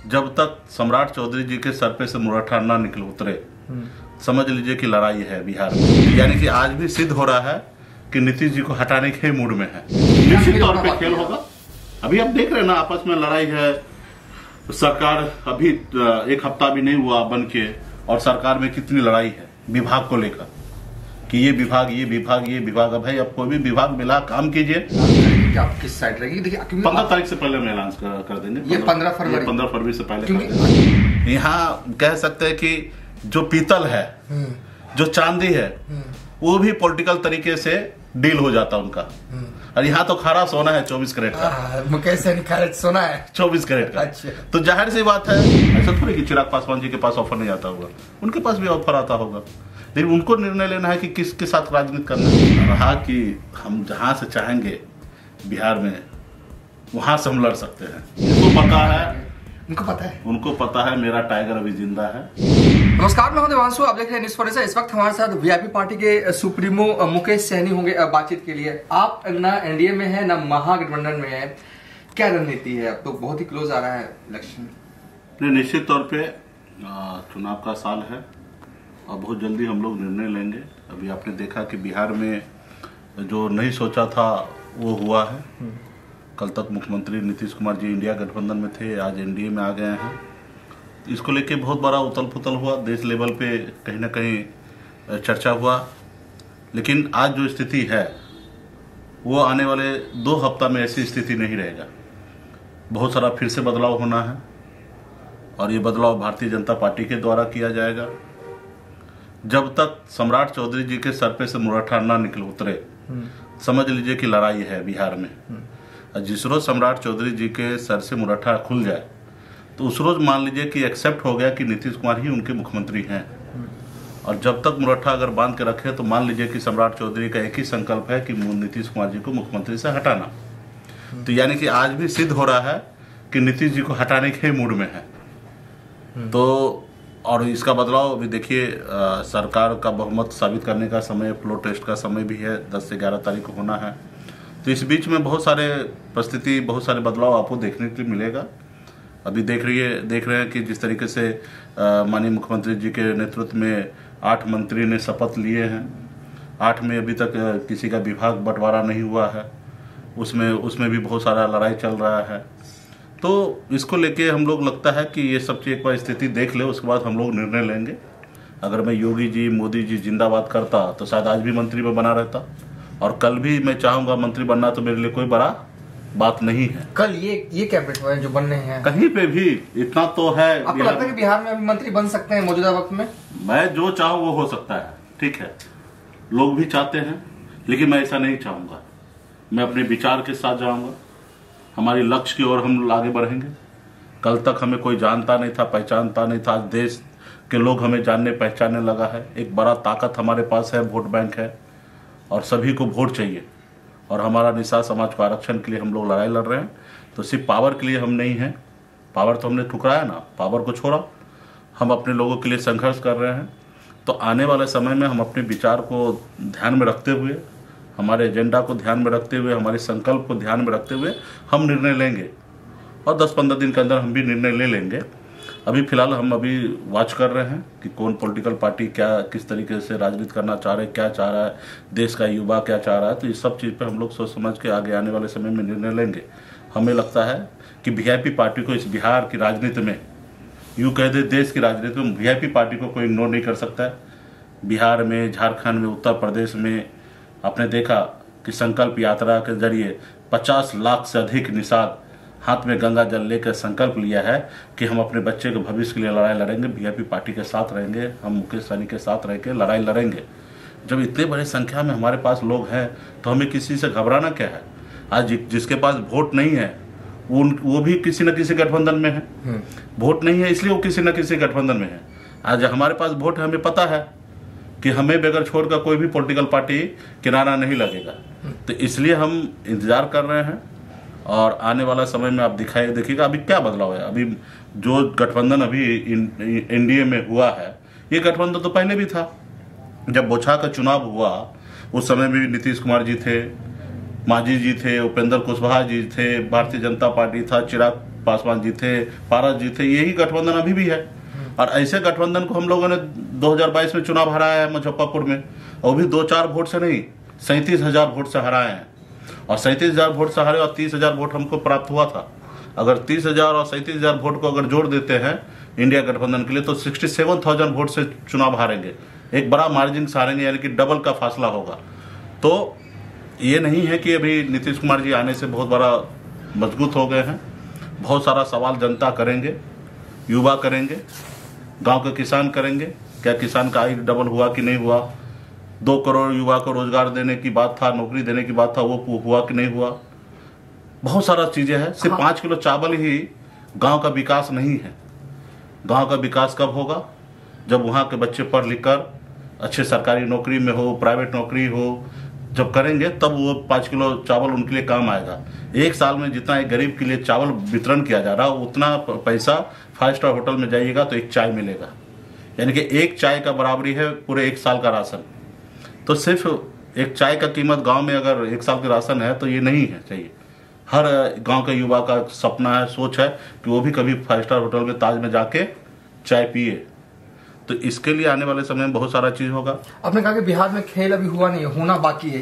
जब तक सम्राट चौधरी जी के सर पे से मुरट्ठा ना निकल उतरे, समझ लीजिए कि लड़ाई है बिहार में। यानी कि आज भी सिद्ध हो रहा है कि नीतीश जी को हटाने के मूड में है। निश्चित तौर पे खेल होगा। अभी आप देख रहे हैं ना, आपस में लड़ाई है। सरकार अभी 1 हफ्ता भी नहीं हुआ बन के, और सरकार में कितनी लड़ाई है विभाग को लेकर कि ये विभाग ये विभाग ये विभाग। अब भाई अब कोई भी विभाग मिला, काम कीजिए। आप किस साइड रहेगी? देखिए 15 तारीख से पहले हम ऐलान कर देंगे। ये 15 फरवरी से पहले। यहाँ कह सकते हैं कि जो पीतल है, जो चांदी है, वो भी पॉलिटिकल तरीके से डील हो जाता उनका। और यहाँ तो खारा सोना है 24 कैरेट का। मुकेश सहनी खारा सोना है 24 कैरेट का। अच्छा। तो जाहिर सी बात है, ऐसा थोड़ी कि चिराग पासवान जी के पास ऑफर नहीं आता होगा, उनके पास भी ऑफर आता होगा। लेकिन उनको निर्णय लेना है कि किसके साथ राजनीति करना है। रहा कि हम जहां से चाहेंगे बिहार में, वहां से हम लड़ सकते हैं। उनको पता है मेरा टाइगर अभी जिंदा है। नमस्कार, मैं हूं देवांशु, आप देख रहे हैं न्यूज़ फॉर। इस वक्त हमारे साथ वीआईपी पार्टी के सुप्रीमो मुकेश सहनी होंगे बातचीत के लिए। आप ना एनडीए में है ना महागठबंधन में है, क्या रणनीति है? अब तो बहुत ही क्लोज आ रहा है इलेक्शन। निश्चित तौर पे चुनाव का साल है और बहुत जल्दी हम लोग निर्णय लेंगे। अभी आपने देखा कि बिहार में जो नहीं सोचा था वो हुआ है। कल तक मुख्यमंत्री नीतीश कुमार जी इंडिया गठबंधन में थे, आज एनडीए में आ गए हैं। इसको लेके बहुत बड़ा उथल पुथल हुआ, देश लेवल पे कहीं ना कहीं चर्चा हुआ। लेकिन आज जो स्थिति है वो आने वाले 2 हफ्ता में ऐसी स्थिति नहीं रहेगा। बहुत सारा फिर से बदलाव होना है और ये बदलाव भारतीय जनता पार्टी के द्वारा किया जाएगा। जब तक सम्राट चौधरी जी के सर पे से मुरट्ठा ना निकल उतरे, समझ लीजिए कि लड़ाई है बिहार में। जिस रोज सम्राट चौधरी जी के सर से मुरट्ठा खुल जाए तो उस रोज मान लीजिए कि एक्सेप्ट हो गया कि नीतीश कुमार ही उनके मुख्यमंत्री हैं। और जब तक मुरट्ठा अगर बांध के रखे तो मान लीजिए कि सम्राट चौधरी का एक ही संकल्प है कि नीतीश कुमार जी को मुख्यमंत्री से हटाना। तो यानी कि आज भी सिद्ध हो रहा है कि नीतीश जी को हटाने के मूड में है। तो और इसका बदलाव भी देखिए, सरकार का बहुमत साबित करने का समय, फ्लोर टेस्ट का समय भी है, 10 से 11 तारीख को होना है। तो इस बीच में बहुत सारे परिस्थिति, बहुत सारे बदलाव आपको देखने के लिए मिलेगा। अभी देख रहे हैं कि जिस तरीके से माननीय मुख्यमंत्री जी के नेतृत्व में 8 मंत्री ने शपथ लिए हैं। 8 में अभी तक किसी का विभाग बंटवारा नहीं हुआ है, उसमें भी बहुत सारा लड़ाई चल रहा है। तो इसको लेके हम लोग, लगता है कि ये सब चीज एक बार स्थिति देख ले, उसके बाद हम लोग निर्णय लेंगे। अगर मैं योगी जी, मोदी जी जिंदाबाद करता तो शायद आज भी मंत्री में बना रहता, और कल भी मैं चाहूंगा मंत्री बनना, तो मेरे लिए कोई बड़ा बात नहीं है। कल ये कैबिनेट में जो बनने हैं, कहीं पे भी इतना तो है। आपको लगता है कि बिहार में अभी मंत्री बन सकते हैं मौजूदा वक्त में? मैं जो चाहूँ वो हो सकता है, ठीक है। लोग भी चाहते हैं, लेकिन मैं ऐसा नहीं चाहूंगा। मैं अपने विचार के साथ जाऊंगा, हमारी लक्ष्य की ओर हम आगे बढ़ेंगे। कल तक हमें कोई जानता नहीं था, पहचानता नहीं था। आज देश के लोग हमें जानने पहचानने लगा है। एक बड़ा ताकत हमारे पास है, वोट बैंक है, और सभी को वोट चाहिए। और हमारा निषाद समाज को आरक्षण के लिए हम लोग लड़ाई लड़ रहे हैं। तो सिर्फ पावर के लिए हम नहीं हैं, पावर तो हमने ठुकराया ना, पावर को छोड़ा, हम अपने लोगों के लिए संघर्ष कर रहे हैं। तो आने वाले समय में हम अपने विचार को ध्यान में रखते हुए, हमारे एजेंडा को ध्यान में रखते हुए, हमारे संकल्प को ध्यान में रखते हुए हम निर्णय लेंगे। और 10-15 दिन के अंदर हम भी निर्णय ले लेंगे। अभी फिलहाल हम वॉच कर रहे हैं कि कौन पॉलिटिकल पार्टी किस तरीके से राजनीति करना चाह रहे हैं, क्या चाह रहा है, देश का युवा क्या चाह रहा है। तो इस सब चीज़ पे हम लोग सोच समझ के आगे आने वाले समय में निर्णय लेंगे। हमें लगता है कि वीआईपी पार्टी को इस बिहार की राजनीति में, यूँ कह दे देश की राजनीति में, वीआईपी पार्टी को कोई इग्नोर नहीं कर सकता है। बिहार में, झारखंड में, उत्तर प्रदेश में आपने देखा कि संकल्प यात्रा के जरिए 50 लाख से अधिक निषाद हाथ में गंगा जल लेकर संकल्प लिया है कि हम अपने बच्चे के भविष्य के लिए लड़ाई लड़ेंगे, वीआईपी पार्टी के साथ रहेंगे, हम मुकेश सहनी के साथ रह के लड़ाई लड़ेंगे। जब इतने बड़े संख्या में हमारे पास लोग हैं तो हमें किसी से घबराना क्या है। आज जिसके पास वोट नहीं है वो भी किसी न किसी गठबंधन में है। वोट नहीं है इसलिए वो किसी न किसी गठबंधन में है। आज हमारे पास वोट है, हमें पता है कि हमें बगैर छोड़कर कोई भी पॉलिटिकल पार्टी किनारा नहीं लगेगा। तो इसलिए हम इंतजार कर रहे हैं और आने वाला समय में आप देखिएगा अभी क्या बदलाव है। अभी जो गठबंधन अभी एनडीए में हुआ है, ये गठबंधन तो पहले भी था। जब बोछा का चुनाव हुआ उस समय भी नीतीश कुमार जी थे, मांझी जी थे, उपेंद्र कुशवाहा जी थे, भारतीय जनता पार्टी था, चिराग पासवान जीते, पारस जीते, यही गठबंधन अभी भी है। और ऐसे गठबंधन को हम लोगों ने 2022 में चुनाव हराया है मुजफ्फरपुर में, और भी 2-4 वोट से नहीं, 37,000 वोट से हराए हैं। और 37,000 वोट से हारे और 30,000 वोट हमको प्राप्त हुआ था। अगर 30,000 और 37,000 वोट को अगर जोड़ देते हैं इंडिया गठबंधन के लिए तो 67,000 वोट से चुनाव हारेंगे, एक बड़ा मार्जिन से हारेंगे, यानी कि डबल का फासला होगा। तो ये नहीं है कि अभी नीतीश कुमार जी आने से बहुत बड़ा मजबूत हो गए हैं। बहुत सारा सवाल जनता करेंगे, युवा करेंगे, गांव के किसान करेंगे। क्या किसान का आय डबल हुआ कि नहीं हुआ? 2 करोड़ युवा को रोजगार देने की बात था, नौकरी देने की बात था, वो हुआ कि नहीं हुआ? बहुत सारा चीजें हैं। सिर्फ 5 किलो चावल ही गांव का विकास नहीं है। गांव का विकास कब होगा? जब वहां के बच्चे पढ़ लिख कर अच्छे सरकारी नौकरी में हो, प्राइवेट नौकरी हो, जब करेंगे तब वो 5 किलो चावल उनके लिए काम आएगा। एक साल में जितना एक गरीब के लिए चावल वितरण किया जा रहा है, उतना पैसा 5 स्टार होटल में जाइएगा तो एक चाय मिलेगा, यानी कि एक चाय का बराबरी है पूरे 1 साल का राशन। तो सिर्फ एक चाय का कीमत गांव में अगर 1 साल का राशन है तो ये नहीं है चाहिए। हर गांव के युवा का सपना है, सोच है कि वो भी कभी 5 स्टार होटल में, ताज में जाके चाय पिए। तो इसके लिए आने वाले समय में बहुत सारा चीज होगा। आपने कहा कि बिहार में खेल अभी हुआ नहीं, होना बाकी है।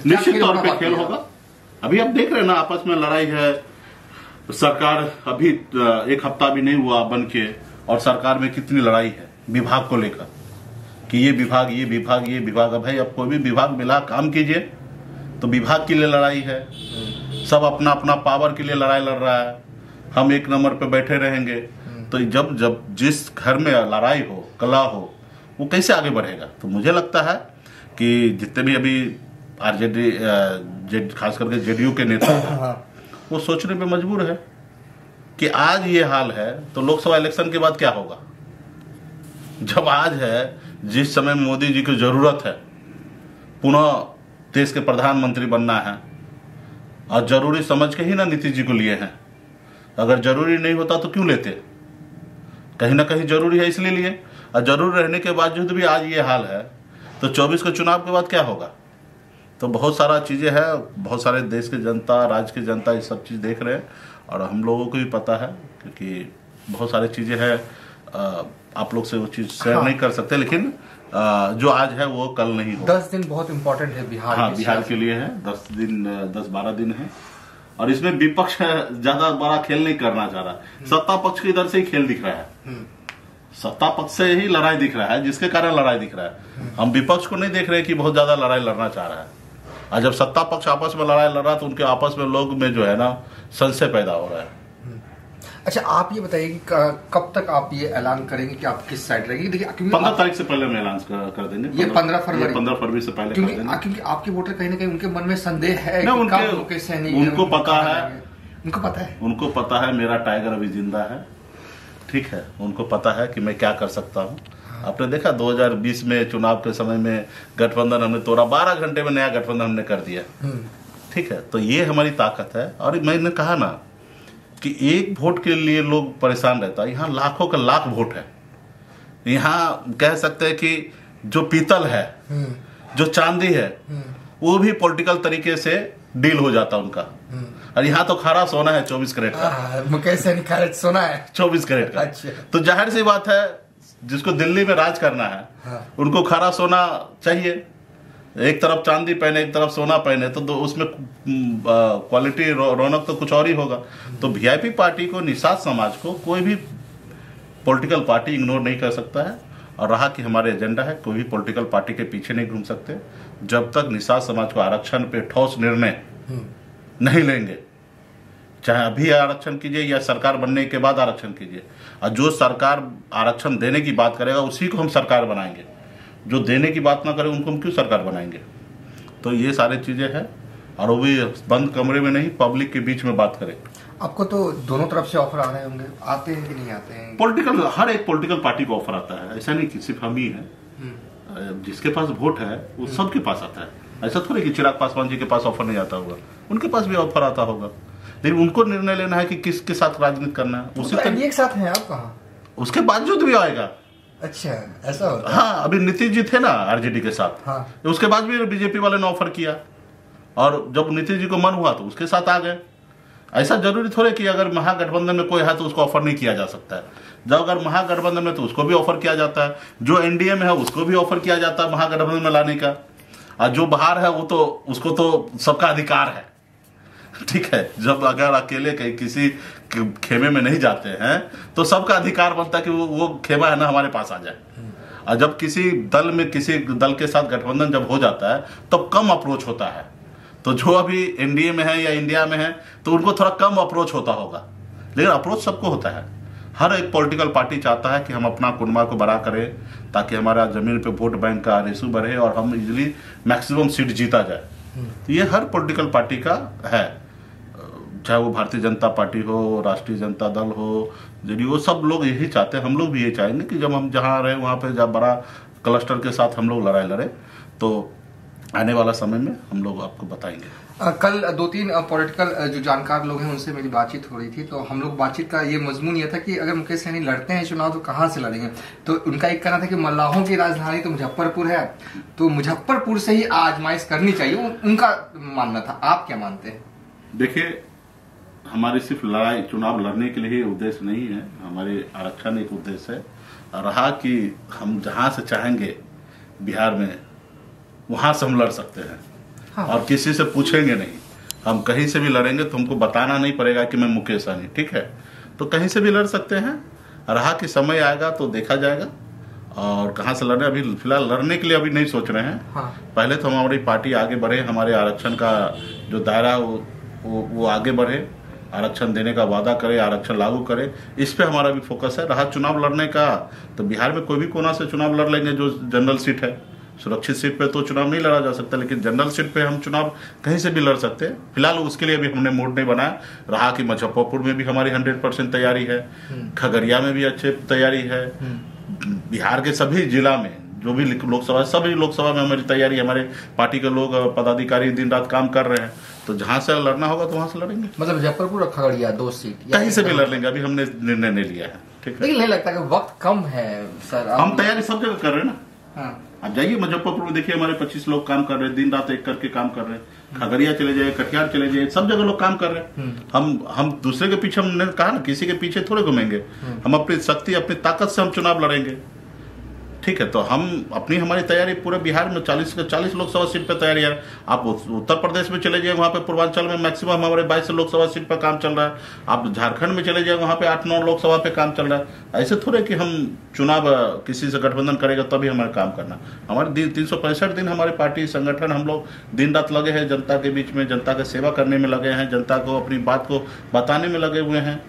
निश्चित तौर पे खेल होगा। अभी आप देख रहे हैं ना, आपस में लड़ाई है। सरकार अभी 1 हफ्ता भी नहीं हुआ बन के, और सरकार में कितनी लड़ाई है विभाग को लेकर कि ये विभाग, ये विभाग, ये विभाग। अब भाई अब कोई भी विभाग मिला काम कीजिए, तो विभाग के लिए लड़ाई है। सब अपना अपना पावर के लिए लड़ाई लड़ रहा है। हम 1 नंबर पे बैठे रहेंगे तो जब जिस घर में लड़ाई हो, कला हो, वो कैसे आगे बढ़ेगा? तो मुझे लगता है कि जितने भी अभी आरजेडी खास करके जेडीयू के नेता हैं, वो सोचने पे मजबूर है कि आज ये हाल है तो लोकसभा इलेक्शन के बाद क्या होगा। जब आज है, जिस समय मोदी जी की जरूरत है, पुनः देश के प्रधानमंत्री बनना है, और जरूरी समझ के ही ना नीतीश जी को लिए हैं। अगर जरूरी नहीं होता तो क्यों लेते? कहीं ना कहीं जरूरी है इसलिए लिए, और जरूरी रहने के बावजूद भी आज ये हाल है, तो 24 को चुनाव के बाद क्या होगा? तो बहुत सारा चीजें हैं, बहुत सारे देश की जनता, राज्य की जनता ये सब चीज देख रहे हैं, और हम लोगों को भी पता है क्योंकि बहुत सारी चीजें हैं। आप लोग से वो चीज शेयर नहीं कर सकते, लेकिन जो आज है वो कल नहीं होगा। 10 दिन बहुत इंपॉर्टेंट है बिहार। हाँ, बिहार के लिए है 10-12 दिन है, और इसमें विपक्ष ज्यादा बड़ा खेल नहीं करना चाह रहा। सत्ता पक्ष की इधर से ही खेल दिख रहा है, सत्ता पक्ष से ही लड़ाई दिख रहा है, जिसके कारण लड़ाई दिख रहा है। हम विपक्ष को नहीं देख रहे कि बहुत ज्यादा लड़ाई लड़ना चाह रहा है। और जब सत्ता पक्ष आपस में लड़ाई लड़ रहा है तो उनके आपस में लोग में जो है ना संशय पैदा हो रहा है। अच्छा, आप ये बताइए कि कब तक आप ये ऐलान करेंगे कि आप किस साइड रहेंगे? देखिए 15 तारीख से पहले हम ऐलान कर देंगे। ये 15 फरवरी से पहले कर देंगे, क्योंकि आपके वोटर कहीं ना कहीं उनके मन में संदेह है। उनको पता है मेरा टाइगर अभी जिंदा है, ठीक है। उनको पता है कि मैं क्या कर सकता हूँ। आपने देखा 2020 में चुनाव के समय में गठबंधन हमने तोड़ा, 12 घंटे में नया गठबंधन हमने कर दिया, ठीक है। तो ये हमारी ताकत है। और मैंने कहा ना कि 1 वोट के लिए लोग परेशान रहता है, यहाँ लाखों का लाख वोट है। यहाँ कह सकते हैं कि जो पीतल है, जो चांदी है, वो भी पॉलिटिकल तरीके से डील हो जाता उनका। और यहाँ तो खारा सोना है 24 कैरेट का। मुकेश सहनी खारा सोना है 24 कैरेट का। अच्छा। तो जाहिर सी बात है, जिसको दिल्ली में राज करना है, उनको खारा सोना चाहिए। एक तरफ चांदी पहने, एक तरफ सोना पहने, तो उसमें क्वालिटी, रौनक तो कुछ और ही होगा। तो वीआईपी पार्टी को, निषाद समाज को कोई भी पॉलिटिकल पार्टी इग्नोर नहीं कर सकता है। और रहा कि हमारे एजेंडा है, कोई भी पॉलिटिकल पार्टी के पीछे नहीं घूम सकते जब तक निषाद समाज को आरक्षण पे ठोस निर्णय नहीं लेंगे। चाहे अभी आरक्षण कीजिए या सरकार बनने के बाद आरक्षण कीजिए, और जो सरकार आरक्षण देने की बात करेगा उसी को हम सरकार बनाएंगे। जो देने की बात ना करे उनको हम क्यों सरकार बनाएंगे? तो ये सारी चीजें हैं, और वो भी बंद कमरे में नहीं, पब्लिक के बीच में बात करें। आपको तो दोनों तरफ से ऑफर आ रहे होंगे, आते हैं कि नहीं आते हैं? पॉलिटिकल, हर एक पॉलिटिकल पार्टी को ऑफर आता है, ऐसा नहीं कि सिर्फ हम ही हैं। जिसके पास वोट है वो सबके पास आता है। ऐसा थोड़ी कि चिराग पासवान जी के पास ऑफर नहीं आता होगा, उनके पास भी ऑफर आता होगा। लेकिन उनको निर्णय लेना है कि किसके साथ राजनीति करना है। उसी तो एक साथ हैं आप कहाँ? उसके बावजूद भी आएगा। अच्छा, ऐसा होता है? हाँ, अभी नीतीश जी थे ना आरजेडी के साथ, हाँ। उसके बाद भी बीजेपी वाले ने ऑफर किया, और जब नीतीश जी को मन हुआ तो उसके साथ आ गए। ऐसा जरूरी थोड़े कि अगर महागठबंधन में कोई है तो उसको ऑफर नहीं किया जा सकता है। जब अगर महागठबंधन में तो उसको भी ऑफर किया जाता है, जो एनडीए में है उसको भी ऑफर किया जाता है महागठबंधन में लाने का, और जो बाहर है वो तो उसको तो सबका अधिकार है, ठीक है। जब अगर अकेले कहीं किसी खेमे में नहीं जाते हैं तो सबका अधिकार बनता है कि वो खेमा है ना हमारे पास आ जाए। और जब किसी दल में किसी दल के साथ गठबंधन जब हो जाता है तब कम अप्रोच होता है। तो जो अभी एनडीए में है या इंडिया में है तो उनको थोड़ा कम अप्रोच होता होगा, लेकिन अप्रोच सबको होता है। हर एक पॉलिटिकल पार्टी चाहता है कि हम अपना कुनबा को बड़ा करें ताकि हमारा जमीन पे वोट बैंक का रेशो बढ़े और हम इजीली मैक्सिमम सीट जीता जाए। तो ये हर पॉलिटिकल पार्टी का है, चाहे वो भारतीय जनता पार्टी हो, राष्ट्रीय जनता दल हो, जेडीयू, वो सब लोग यही चाहते हैं। हम लोग भी ये चाहेंगे कि जब हम जहाँ रहे वहाँ पे जब बड़ा क्लस्टर के साथ हम लोग लड़ाई लड़े, तो आने वाला समय में हम लोग आपको बताएंगे। कल 2-3 पॉलिटिकल जो जानकार लोग हैं उनसे मेरी बातचीत हो रही थी, तो हम लोग बातचीत का ये मजमून ये था कि अगर मुकेश सहनी लड़ते हैं चुनाव तो कहाँ से लड़ेंगे। तो उनका एक कहना था कि मल्लाहों की राजधानी तो मुजफ्फरपुर है, तो मुजफ्फरपुर से ही आजमाइश करनी चाहिए, उनका मानना था। आप क्या मानते हैं? देखिए, हमारी सिर्फ लड़ाई चुनाव लड़ने के लिए ही उद्देश्य नहीं है, हमारे आरक्षण एक उद्देश्य है रहा कि हम जहाँ से चाहेंगे बिहार में वहाँ से हम लड़ सकते हैं। हाँ। और किसी से पूछेंगे नहीं, हम कहीं से भी लड़ेंगे तो हमको बताना नहीं पड़ेगा कि मैं मुकेश सहनी, ठीक है। तो कहीं से भी लड़ सकते हैं, रहा कि समय आएगा तो देखा जाएगा और कहाँ से लड़े। अभी फिलहाल लड़ने के लिए अभी नहीं सोच रहे हैं। हाँ। पहले तो हमारी पार्टी आगे बढ़े, हमारे आरक्षण का जो दायरा वो आगे बढ़े, आरक्षण देने का वादा करे, आरक्षण लागू करे, इस पे हमारा भी फोकस है। रहा चुनाव लड़ने का तो बिहार में कोई भी कोना से चुनाव लड़ लेंगे। जो जनरल सीट है, सुरक्षित सीट पे तो चुनाव नहीं लड़ा जा सकता, लेकिन जनरल सीट पे हम चुनाव कहीं से भी लड़ सकते हैं। फिलहाल उसके लिए भी हमने मूड नहीं बनाया। रहा कि मुजफ्फरपुर में भी हमारी 100% तैयारी है, खगड़िया में भी अच्छी तैयारी है, बिहार के सभी जिला में जो भी लोकसभा, सभी लोकसभा में हमारी तैयारी, हमारे पार्टी के लोग पदाधिकारी दिन रात काम कर रहे हैं। तो जहां से लड़ना होगा तो वहां से लड़ेंगे। मतलब मुजफ्फरपुर और खगड़िया 2 सीट कहीं से भी लड़ लेंगे, अभी हमने निर्णय नहीं लिया है, ठीक है। लेकिन नहीं लगता कि वक्त कम है सर? हम तैयारी सब जगह कर रहे हैं ना। हाँ। आप जाइए मुजफ्फरपुर में, देखिए हमारे 25 लोग काम कर रहे हैं, दिन रात एक करके काम कर रहे हैं। खगड़िया चले जाए, कटिहार चले जाए, सब जगह लोग काम कर रहे हैं। हम दूसरे के पीछे, हमने कहा ना, किसी के पीछे थोड़े घूमेंगे। हम अपनी शक्ति, अपनी ताकत से हम चुनाव लड़ेंगे, ठीक है। तो हम हमारी तैयारी पूरे बिहार में 40 लोकसभा सीट पे तैयारी है। आप उत्तर प्रदेश में चले जाए, वहाँ पे पूर्वांचल में मैक्सिमम हमारे 22 लोकसभा सीट पर काम चल रहा है। आप झारखंड में चले जाए, वहाँ पे 8-9 लोकसभा पे काम चल रहा है। ऐसे थोड़े कि हम चुनाव किसी से गठबंधन करेगा तभी हमारा काम करना। हमारे 365 दिन हमारे पार्टी संगठन हम लोग दिन रात लगे हैं, जनता के बीच में, जनता की सेवा करने में लगे हैं, जनता को अपनी बात को बताने में लगे हुए हैं।